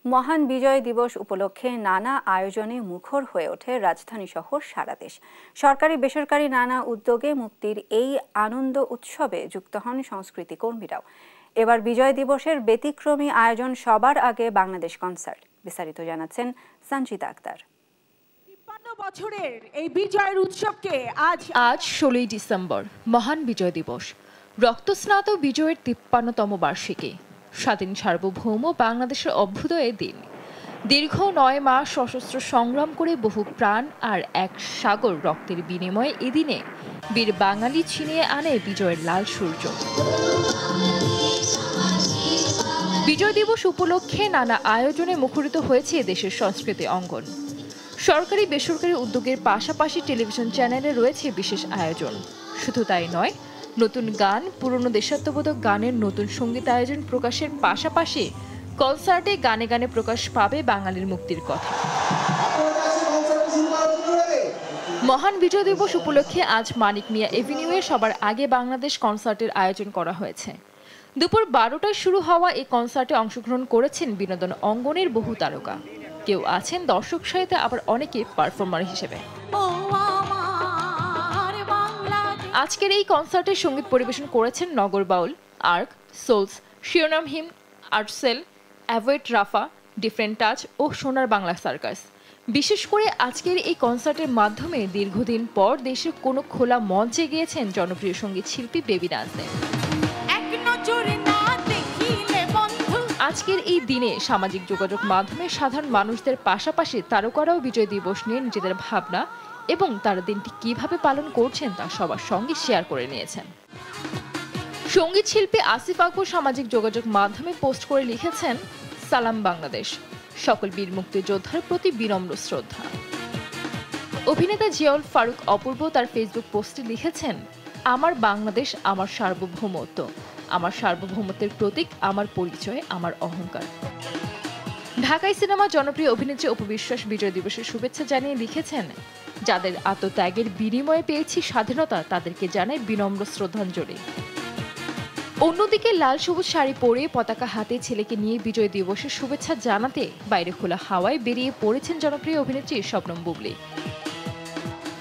মহান বিজয় দিবস উপলক্ষে নানা আয়োজনে মুখর হয়ে ওঠে রাজধানী সহ সারা দেশ। সরকারি বেসরকারি নানা উদ্যোগে মুক্তির এই আনন্দ উৎসবে যুক্ত হন সংস্কৃতি কর্মীরাও। এবার বিজয় দিবসের ব্যতিক্রমী আয়োজন সবার আগে বাংলাদেশ কনসার্ট। বিস্তারিত জানাচ্ছেন সঞ্চিতা আক্তার। ৫৩ বছরের এই বিজয়ের উৎসবকে আজ ১৬ই ডিসেম্বর মহান বিজয় দিবস, রক্তস্নাত বিজয়ের ৫৩তম বার্ষিকী। স্বাধীন সার্বভৌম বাংলাদেশের অভ্যুদয়ের দিন। দীর্ঘ ৯ মাস সশস্ত্র সংগ্রাম করে বহু প্রাণ আর এক সাগর রক্তের বিনিময়ে এদিনে বীর বাঙালি ছিনিয়ে আনে বিজয়ের লাল সূর্য। বিজয় দিবস উপলক্ষে নানা আয়োজনে মুখরিত হয়েছে দেশের সংস্কৃতি অঙ্গন। সরকারি বেসরকারি উদ্যোগের পাশাপাশি টেলিভিশন চ্যানেলে রয়েছে বিশেষ আয়োজন। শুধু তাই নয়, নতুন গান, পুরনো দেশাত্মবোধক গানের নতুন সঙ্গীত আয়োজন প্রকাশের পাশাপাশি কনসার্টে গানে গানে প্রকাশ পাবে বাঙালির মুক্তির কথা। মহান বিজয় দিবস উপলক্ষে আজ মানিক মিয়া এভিনিউয়ে সবার আগে বাংলাদেশ কনসার্টের আয়োজন করা হয়েছে। দুপুর ১২টায় শুরু হওয়া এই কনসার্টে অংশগ্রহণ করেছেন বিনোদন অঙ্গনের বহু তারকা। কেউ আছেন দর্শক সারিতে, আবার অনেকে পারফর্মার হিসেবে। আজকের এই কনসার্টে সঙ্গীত পরিবেশন করেছেন নগর বাউল, আর্ক, সোলস, শিরোনামহীন, আর্টসেল, অ্যাভয়েড রাফা, ডিফারেন্ট টাচ ও সোনার বাংলা সার্কাস। বিশেষ করে আজকের এই কনসার্টের মাধ্যমে দীর্ঘদিন পর দেশের কোনো খোলা মঞ্চে গিয়েছেন জনপ্রিয় সঙ্গীত শিল্পী বেবি নাজনীন। আজকের এই দিনে সামাজিক যোগাযোগ মাধ্যমে সাধারণ মানুষদের পাশাপাশি তারকারাও বিজয় দিবস নিয়ে নিজেদের ভাবনা এবং তারা দিনটি কিভাবে পালন করছেন তা সবার সঙ্গে শেয়ার করে নিয়েছেন। সঙ্গীত শিল্পী আসিফ আকবর সামাজিক যোগাযোগ মাধ্যমে পোস্ট করে লিখেছেন, সালাম বাংলাদেশ, সকল বীর মুক্তিযোদ্ধার প্রতি বিনম্র শ্রদ্ধা। অভিনেতা জিয়াউল ফারুক অপূর্ব তার ফেসবুক পোস্টে লিখেছেন, আমার বাংলাদেশ, আমার সার্বভৌমত্ব, আমার সার্বভৌমত্বের প্রতীক, আমার পরিচয়, আমার অহংকার। ঢাকাই সিনেমা জনপ্রিয় অভিনেত্রী অপু বিশ্বাস বিজয় দিবসের শুভেচ্ছা জানিয়ে লিখেছেন, যাদের আত্মত্যাগের বিনিময়ে পেয়েছি স্বাধীনতা, তাদেরকে জানাই বিনম্র শ্রদ্ধাঞ্জলি। অন্যদিকে লাল সবুজ শাড়ি পরে পতাকা হাতে ছেলেকে নিয়ে বিজয় দিবসের শুভেচ্ছা জানাতে বাইরে খোলা হাওয়ায় বেরিয়ে পড়েছেন জনপ্রিয় অভিনেত্রী শবনম বুবলী।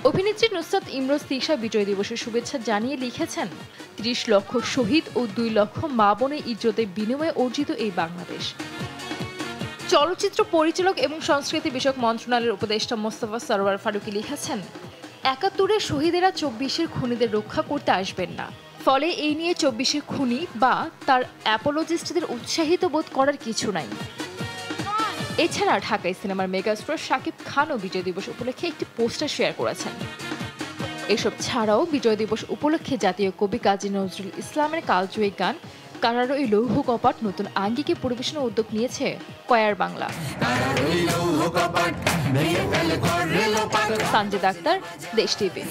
অভিনেত্রী নুসরাত ইমরোজ তিশা বিজয় দিবসের শুভেচ্ছা জানিয়ে লিখেছেন, ৩০ লক্ষ শহীদ ও ২ লক্ষ মা বোনের ইজ্জতের বিনিময়ে অর্জিত এই বাংলাদেশ। চলচ্চিত্র পরিচালক এবং সংস্কৃতি বিষয়ক মন্ত্রণালয়ের উপদেষ্টা মোস্তফা সরওয়ার ফারুকী লিখেছেন, ৭১-এর শহীদেরা ২৪-এর খুনিদের রক্ষা করতে আসবেন না, ফলে এই নিয়ে ২৪-এর খুনি বা তার অ্যাপোলজিস্টদের উৎসাহিত বোধ করার কিছু নাই। এছাড়া ঢাকাই সিনেমার মেগাস্টার শাকিব খানও বিজয় দিবস উপলক্ষে একটি পোস্টার শেয়ার করেছেন। এসব ছাড়াও বিজয় দিবস উপলক্ষে জাতীয় কবি কাজী নজরুল ইসলামের কালজয়ী গান কারার ওই লৌহ কপাট নতুন আঙ্গিকে পরিবেশনের উদ্যোগ নিয়েছে কয়ার বাংলা। সঞ্জিতা আক্তার, দেশ টিভি।